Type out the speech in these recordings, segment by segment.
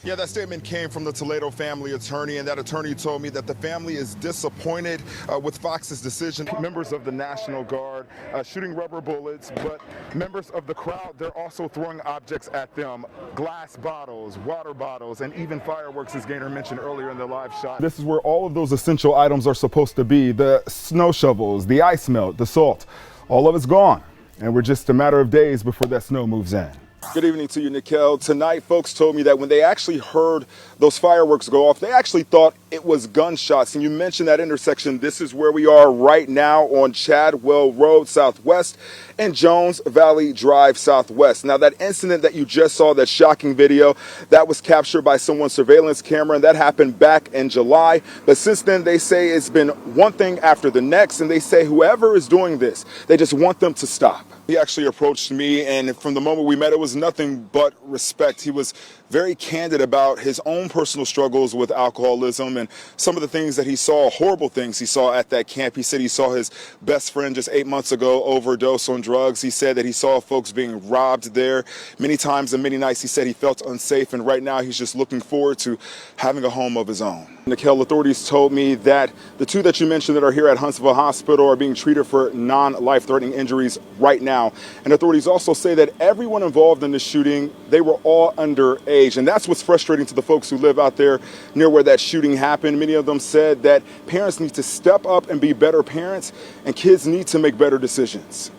Yeah, that statement came from the Toledo family attorney, and that attorney told me that the family is disappointed with Fox's decision. Members of the National Guard shooting rubber bullets, but members of the crowd, they're also throwing objects at them, glass bottles, water bottles, and even fireworks, as Gaynor mentioned earlier in the live shot. This is where all of those essential items are supposed to be: the snow shovels, the ice melt, the salt. All of it's gone, and we're just a matter of days before that snow moves in. Good evening to you, Nikel. Tonight, folks told me that when they actually heard those fireworks go off, they actually thought it was gunshots. And you mentioned that intersection. This is where we are right now on Chadwell Road Southwest and Jones Valley Drive Southwest. Now, that incident that you just saw, that shocking video, that was captured by someone's surveillance camera, and that happened back in July. But since then, they say it's been one thing after the next, and they say whoever is doing this, they just want them to stop. He actually approached me, and from the moment we met, it was nothing but respect. He was very candid about his own personal struggles with alcoholism and some of the things that he saw, horrible things he saw at that camp. He said he saw his best friend just 8 months ago overdose on drugs. He said that he saw folks being robbed there many times and many nights. He said he felt unsafe, and right now he's just looking forward to having a home of his own. Nikel, authorities told me that the two that you mentioned that are here at Huntsville Hospital are being treated for non-life-threatening injuries right now. And authorities also say that everyone involved in the shooting, they were all underage. And that's what's frustrating to the folks who live out there near where that shooting happened. Many of them said that parents need to step up and be better parents, and kids need to make better decisions.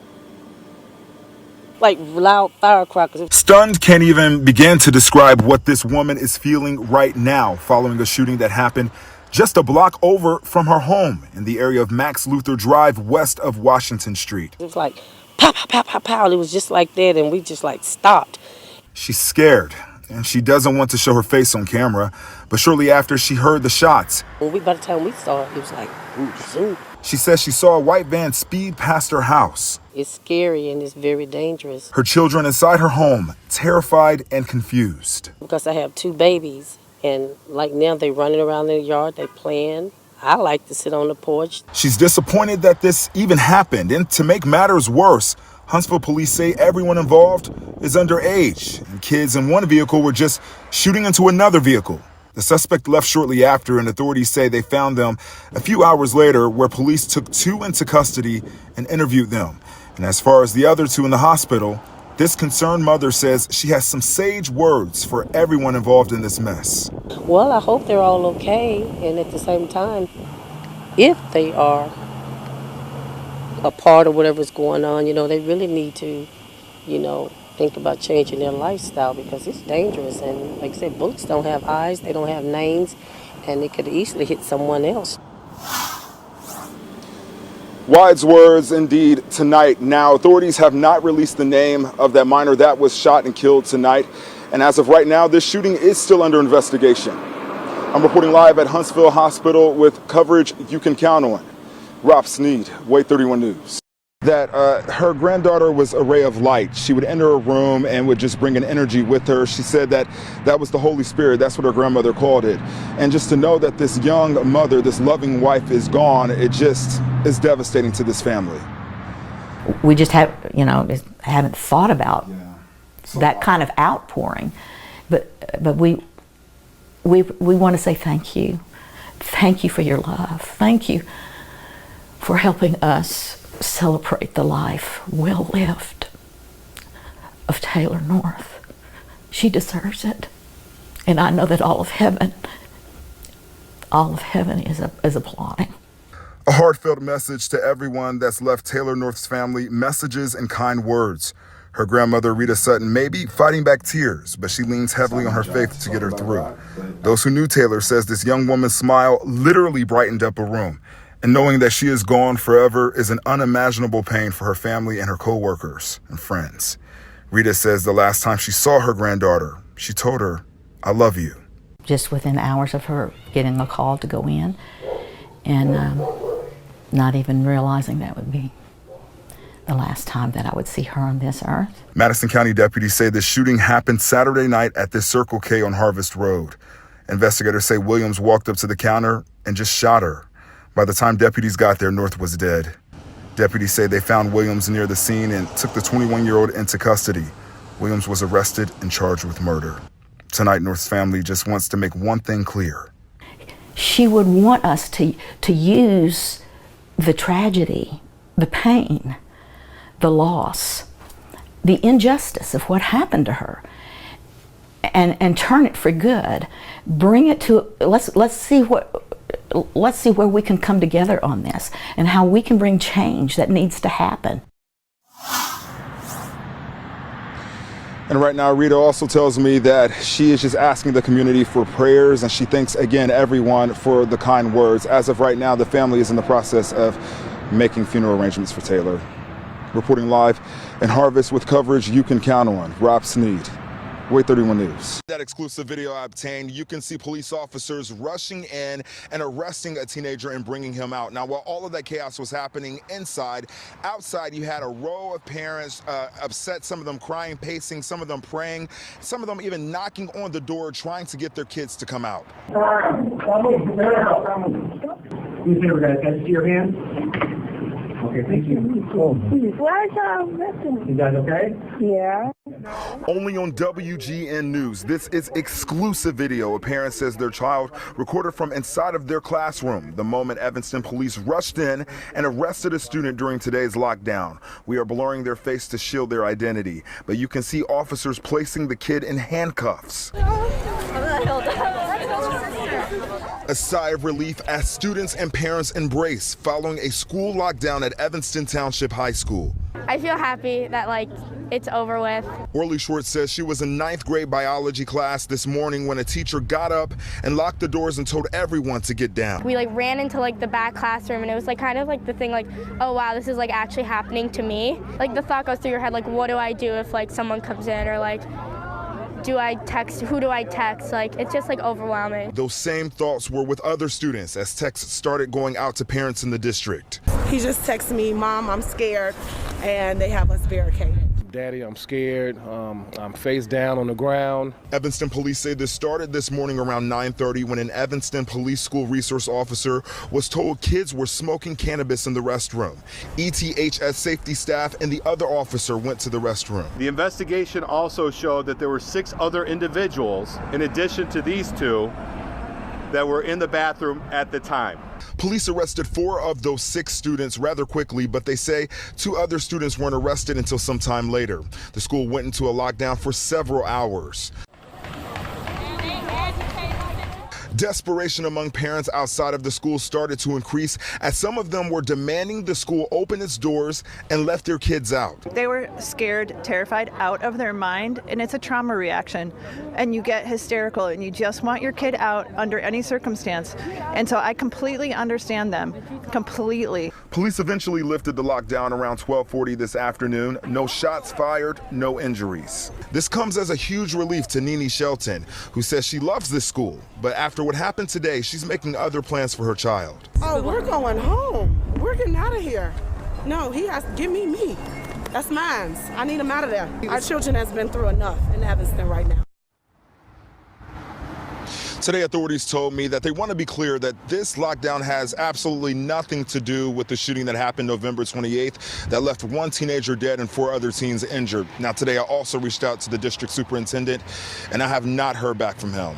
Like loud firecrackers. Stunned can't even begin to describe what this woman is feeling right now following a shooting that happened just a block over from her home in the area of Max Luther Drive west of Washington Street. It was like pow, pow, pow, pow, pow. It was just like that, and we just like stopped. She's scared, and she doesn't want to show her face on camera, but shortly after she heard the shots, By the time we saw it, it was like, ooh, zoom. she says she saw a white van speed past her house. It's scary and it's very dangerous. Her children inside her home, terrified and confused. Because I have two babies, and like now they running around in the yard, they playing. I like to sit on the porch. She's disappointed that this even happened, and to make matters worse, Huntsville police say everyone involved is underage, and kids in one vehicle were just shooting into another vehicle. The suspect left shortly after, and authorities say they found them a few hours later, where police took two into custody and interviewed them. And as far as the other two in the hospital, this concerned mother says she has some sage words for everyone involved in this mess. Well, I hope they're all okay, and at the same time, if they are a part of whatever's going on, they really need to, think about changing their lifestyle, because it's dangerous. And like I said, bullets don't have eyes, they don't have names, and they could easily hit someone else. Wise words indeed tonight. Now, authorities have not released the name of that minor that was shot and killed tonight. And as of right now, this shooting is still under investigation. I'm reporting live at Huntsville Hospital with coverage you can count on. Rob Sneed, Way 31 News. That her granddaughter was a ray of light. She would enter a room and would just bring an energy with her. She said that that was the Holy Spirit. That's what her grandmother called it. And just to know that this young mother, this loving wife is gone, it just is devastating to this family. We just haven't thought about that kind of outpouring. But we want to say thank you. Thank you for your love. Thank you for helping us celebrate the life well lived of Taylor North. She deserves it, and I know that all of heaven is applauding. A heartfelt message to everyone that's left Taylor North's family messages and kind words. Her grandmother, Rita Sutton, may be fighting back tears, but she leans heavily on her faith to get her through. Those who knew Taylor says this young woman's smile literally brightened up a room. And knowing that she is gone forever is an unimaginable pain for her family and her co-workers and friends. Rita says the last time she saw her granddaughter, she told her, "I love you." Just within hours of her getting a call to go in, and not even realizing that would be the last time that I would see her on this earth. Madison County deputies say the shooting happened Saturday night at this Circle K on Harvest Road. Investigators say Williams walked up to the counter and just shot her. By the time deputies got there, North was dead. Deputies say they found Williams near the scene and took the 21-year-old into custody. Williams was arrested and charged with murder. Tonight, North's family just wants to make one thing clear. She would want us to use the tragedy, the pain, the loss, the injustice of what happened to her, and turn it for good. Bring it to let's see where we can come together on this and how we can bring change that needs to happen. And right now, Rita also tells me that she is just asking the community for prayers, and she thanks again everyone for the kind words. As of right now, the family is in the process of making funeral arrangements for Taylor. Reporting live in Harvest with coverage you can count on, Rob Sneed, Way 31 News. That exclusive video I obtained, you can see police officers rushing in and arresting a teenager and bringing him out. Now, while all of that chaos was happening inside, outside you had a row of parents upset, some of them crying, pacing, some of them praying, some of them even knocking on the door trying to get their kids to come out. You say we're going to see your hand? Okay, thank you. Where's your You guys okay? Yeah. Only on WGN News, this is exclusive video. A parent says their child recorded from inside of their classroom the moment Evanston police rushed in and arrested a student during today's lockdown. We are blurring their face to shield their identity, but you can see officers placing the kid in handcuffs. A sigh of relief as students and parents embrace following a school lockdown at Evanston Township High School. I feel happy that it's over with. Orly Schwartz says she was in 9th grade biology class this morning when a teacher got up and locked the doors and told everyone to get down. We ran into the back classroom, and it was kind of the thing oh wow, this is actually happening to me. The thought goes through your head what do I do if someone comes in, or do I text? Who do I text? It's just overwhelming. Those same thoughts were with other students as texts started going out to parents in the district. He just texted me, Mom, I'm scared, and they have us barricaded. Daddy, I'm scared. I'm face down on the ground. Evanston police say this started this morning around 9:30 when an Evanston Police School resource officer was told kids were smoking cannabis in the restroom. ETHS safety staff and the other officer went to the restroom. The investigation also showed that there were 6 other individuals, in addition to these 2, that were in the bathroom at the time. Police arrested 4 of those 6 students rather quickly, but they say 2 other students weren't arrested until some time later. The school went into a lockdown for several hours. Desperation among parents outside of the school started to increase as some of them were demanding the school open its doors and let their kids out. They were scared, terrified, out of their mind, and it's a trauma reaction. And you get hysterical and you just want your kid out under any circumstance. And so I completely understand them, completely. Police eventually lifted the lockdown around 12:40 this afternoon. No shots fired, no injuries. This comes as a huge relief to Nene Shelton, who says she loves this school, but after what happened today, she's making other plans for her child. Oh, we're going home. We're getting out of here. No, he has to give me me. That's mine. I need him out of there. Our children has been through enough in Evanston right now. Today, authorities told me that they want to be clear that this lockdown has absolutely nothing to do with the shooting that happened November 28th that left 1 teenager dead and 4 other teens injured. Now, today, I also reached out to the district superintendent, and I have not heard back from him.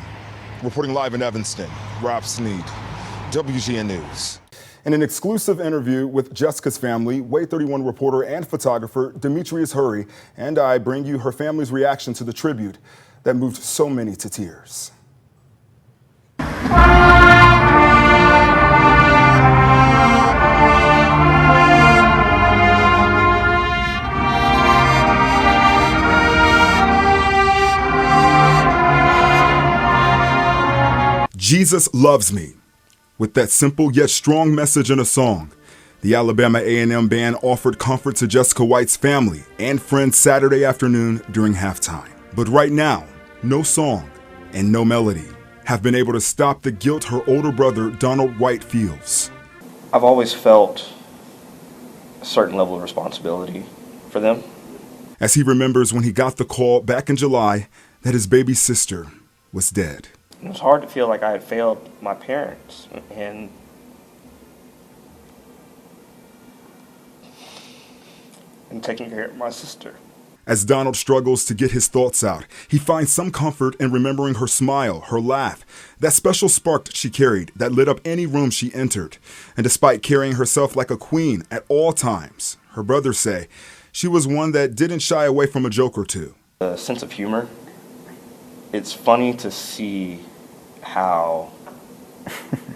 Reporting live in Evanston, Rob Sneed, WGN News. In an exclusive interview with Jessica's family, Way 31 reporter and photographer Demetrius Hurry and I bring you her family's reaction to the tribute that moved so many to tears. Jesus Loves Me. With that simple yet strong message in a song, the Alabama A&M band offered comfort to Jessica White's family and friends Saturday afternoon during halftime. But right now, no song and no melody have been able to stop the guilt her older brother Donald White feels. I've always felt a certain level of responsibility for them. As he remembers when he got the call back in July that his baby sister was dead. It was hard to feel like I had failed my parents and taking care of my sister. As Donald struggles to get his thoughts out, he finds some comfort in remembering her smile, her laugh, that special spark she carried that lit up any room she entered. And despite carrying herself like a queen at all times, her brothers say she was one that didn't shy away from a joke or two. A sense of humor. It's funny to see how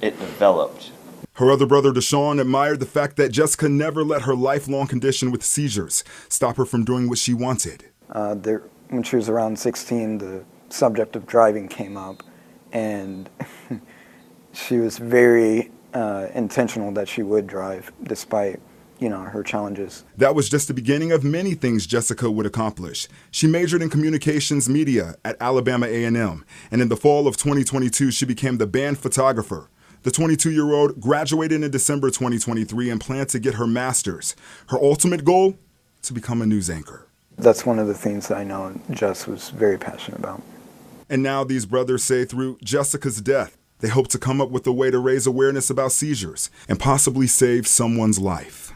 it developed. Her other brother, Deshaun, admired the fact that Jessica never let her lifelong condition with seizures stop her from doing what she wanted. When she was around 16, the subject of driving came up, and she was very intentional that she would drive despite, her challenges. That was just the beginning of many things Jessica would accomplish. She majored in communications media at Alabama A&M, and in the fall of 2022, she became the band photographer. The 22-year-old graduated in December 2023 and planned to get her master's. Her ultimate goal? To become a news anchor. That's one of the things that I know Jess was very passionate about. And now these brothers say through Jessica's death, they hope to come up with a way to raise awareness about seizures and possibly save someone's life.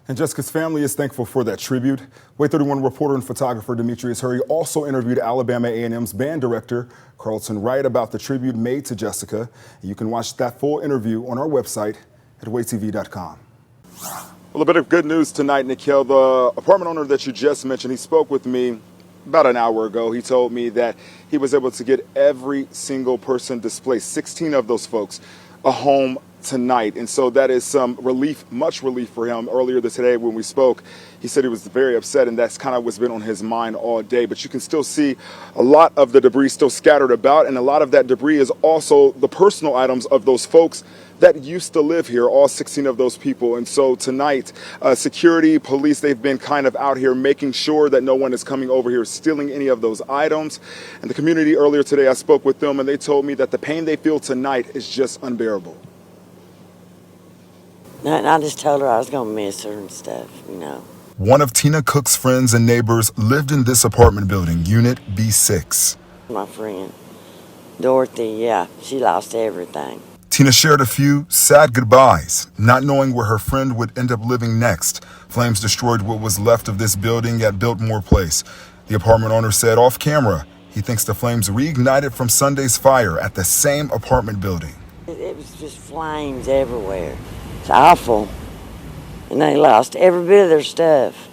And Jessica's family is thankful for that tribute. WAAY 31 reporter and photographer Demetrius Hurry also interviewed Alabama A&M's band director, Carlton Wright, about the tribute made to Jessica. You can watch that full interview on our website at waaytv.com. Well, a bit of good news tonight, Nikhil. The apartment owner that you just mentioned, he spoke with me about an hour ago. He told me that he was able to get every single person displaced, 16 of those folks, a home tonight. And so that is some relief, much relief for him. Earlier today when we spoke, he said he was very upset, and that's kind of what's been on his mind all day. But you can still see a lot of the debris still scattered about, and a lot of that debris is also the personal items of those folks that used to live here, all 16 of those people. And so tonight, security, police, they've been kind of out here making sure that no one is coming over here stealing any of those items. And the community earlier today, I spoke with them, and they told me that the pain they feel tonight is just unbearable. And I just told her I was going to miss her and stuff, One of Tina Cook's friends and neighbors lived in this apartment building, Unit B6. My friend, Dorothy, yeah, she lost everything. Tina shared a few sad goodbyes, not knowing where her friend would end up living next. Flames destroyed what was left of this building at Biltmore Place. The apartment owner said off camera he thinks the flames reignited from Sunday's fire at the same apartment building. It was just flames everywhere. It's awful. And they lost every bit of their stuff.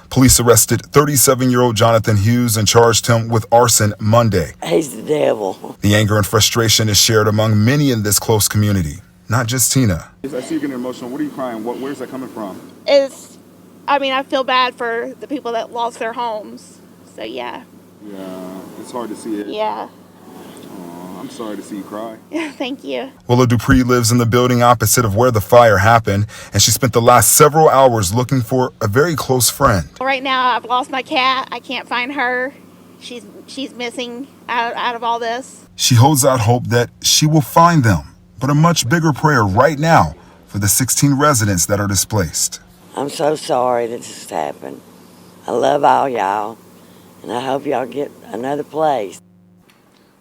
Police arrested 37-year-old Jonathan Hughes and charged him with arson Monday. He's the devil. The anger and frustration is shared among many in this close community, not just Tina. I see you getting emotional. What are you crying? Where's that coming from? I feel bad for the people that lost their homes. So, yeah. Yeah, it's hard to see it. Yeah. I'm sorry to see you cry. Thank you. Willa Dupree lives in the building opposite of where the fire happened, and she spent the last several hours looking for a very close friend. Right now, I've lost my cat. I can't find her. She's missing out of all this. She holds out hope that she will find them, but a much bigger prayer right now for the 16 residents that are displaced. I'm so sorry that this happened. I love all y'all, and I hope y'all get another place.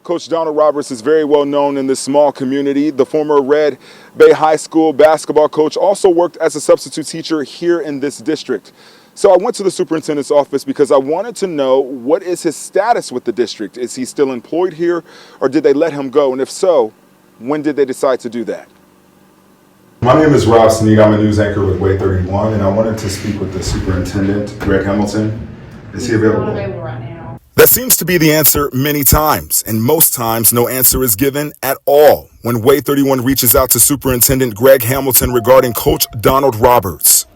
Coach Donald Roberts is very well known in this small community. The former Red Bay High School basketball coach also worked as a substitute teacher here in this district. So I went to the superintendent's office because I wanted to know, what is his status with the district? Is he still employed here, or did they let him go? And if so, when did they decide to do that? My name is Rob Sneed. I'm a news anchor with WAAY 31, and I wanted to speak with the superintendent, Greg Hamilton. Is he available? That seems to be the answer many times, and most times no answer is given at all when WAAY 31 reaches out to Superintendent Greg Hamilton regarding Coach Donald Roberts.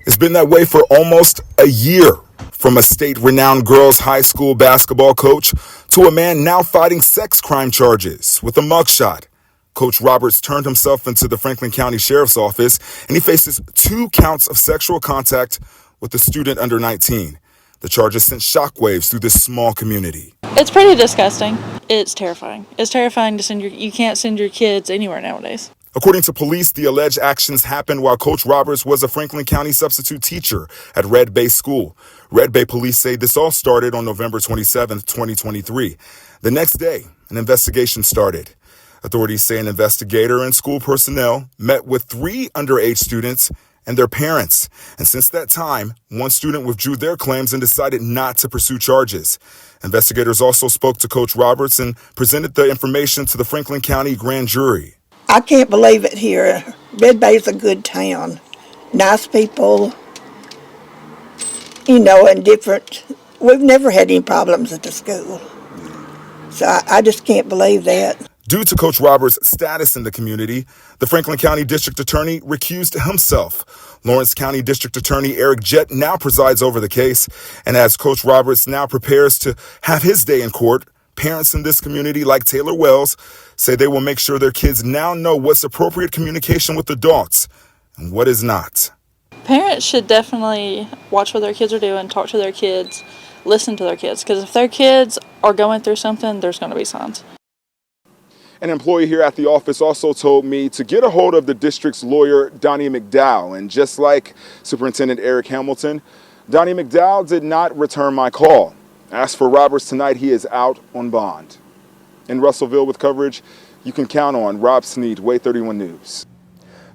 It's been that way for almost a year, from a state-renowned girls' high school basketball coach to a man now fighting sex crime charges with a mugshot. Coach Roberts turned himself into the Franklin County Sheriff's Office, and he faces 2 counts of sexual contact with a student under 19. The charges sent shockwaves through this small community. It's pretty disgusting. It's terrifying. It's terrifying to you can't send your kids anywhere nowadays. According to police, the alleged actions happened while Coach Roberts was a Franklin County substitute teacher at Red Bay School. Red Bay police say this all started on November 27, 2023. The next day, an investigation started. Authorities say an investigator and school personnel met with 3 underage students and their parents. And since that time, one student withdrew their claims and decided not to pursue charges. Investigators also spoke to Coach Roberts and presented the information to the Franklin County grand jury. I can't believe it here. Red Bay's a good town. Nice people, and different. We've never had any problems at the school. So I just can't believe that. Due to Coach Roberts' status in the community, the Franklin County District Attorney recused himself. Lawrence County District Attorney Eric Jett now presides over the case. And as Coach Roberts now prepares to have his day in court, parents in this community, like Taylor Wells, say they will make sure their kids now know what's appropriate communication with adults and what is not. Parents should definitely watch what their kids are doing, talk to their kids, listen to their kids, because if their kids are going through something, there's going to be signs. An employee here at the office also told me to get a hold of the district's lawyer, Donnie McDowell. And just like Superintendent Eric Hamilton, Donnie McDowell did not return my call. As for Roberts tonight, he is out on bond. In Russellville with coverage you can count on, Rob Sneed, Way 31 News.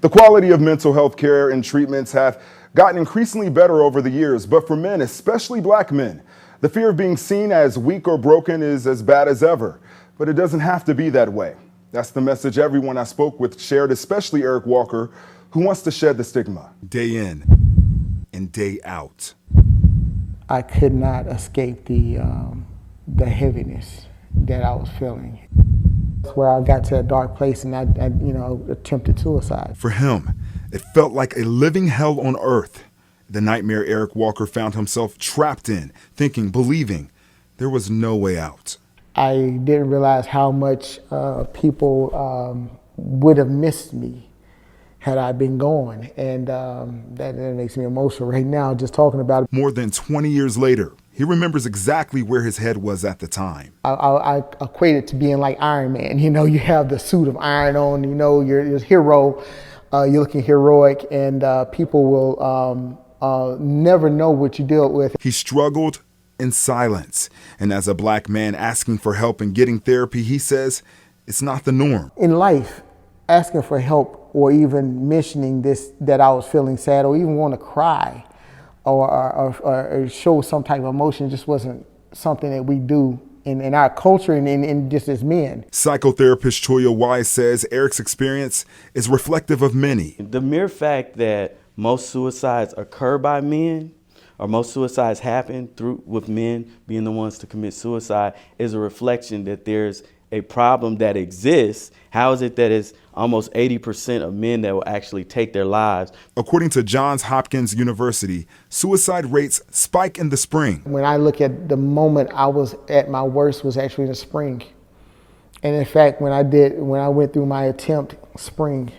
The quality of mental health care and treatments have gotten increasingly better over the years, but for men, especially black men, the fear of being seen as weak or broken is as bad as ever. But it doesn't have to be that way. That's the message everyone I spoke with shared, especially Eric Walker, who wants to shed the stigma. Day in and day out. I could not escape the heaviness that I was feeling. That's where I got to a dark place and I attempted suicide. For him, it felt like a living hell on earth. The nightmare Eric Walker found himself trapped in, thinking, believing there was no way out. I didn't realize how much people would have missed me had I been gone. And that makes me emotional right now just talking about it. More than 20 years later, he remembers exactly where his head was at the time. I equate it to being like Iron Man. You have the suit of iron on, you're a hero, you're looking heroic, and people will never know what you dealt with. He struggled in silence. And as a black man asking for help and getting therapy, he says it's not the norm. In life, asking for help or even mentioning this, that I was feeling sad or even want to cry or show some type of emotion just wasn't something that we do in our culture and just as men. Psychotherapist Choya Wise says Eric's experience is reflective of many. The mere fact that most suicides occur by men, or most suicides happen with men being the ones to commit suicide, is a reflection that there's a problem that exists. How is it that it's almost 80% of men that will actually take their lives? According to Johns Hopkins University, suicide rates spike in the spring. When I look at the moment I was at my worst was actually in the spring. And in fact, when I went through my attempt, spring.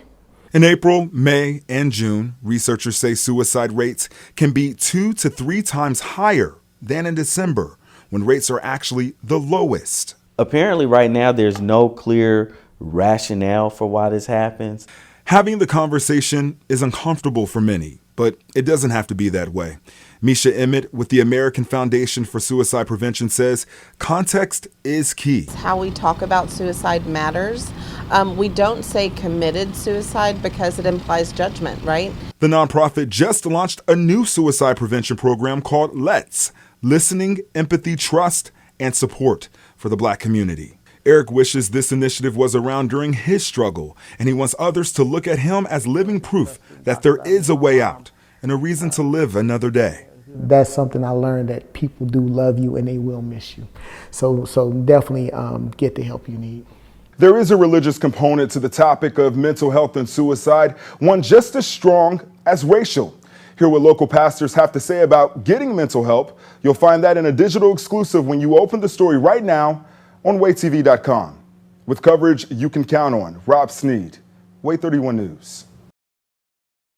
In April, May, and June, researchers say suicide rates can be 2 to 3 times higher than in December, when rates are actually the lowest. Apparently right now there's no clear rationale for why this happens. Having the conversation is uncomfortable for many, but it doesn't have to be that way. Misha Emmett with the American Foundation for Suicide Prevention says context is key. How we talk about suicide matters. We don't say committed suicide because it implies judgment, right? The nonprofit just launched a new suicide prevention program called Let's, Listening, Empathy, Trust, and Support for the Black community. Eric wishes this initiative was around during his struggle, and he wants others to look at him as living proof that there is a way out and a reason to live another day. That's something I learned, that people do love you and they will miss you. So definitely get the help you need. There is a religious component to the topic of mental health and suicide, one just as strong as racial. Hear what local pastors have to say about getting mental help. You'll find that in a digital exclusive when you open the story right now on WayTV.com. With coverage you can count on, Rob Sneed, Way 31 News.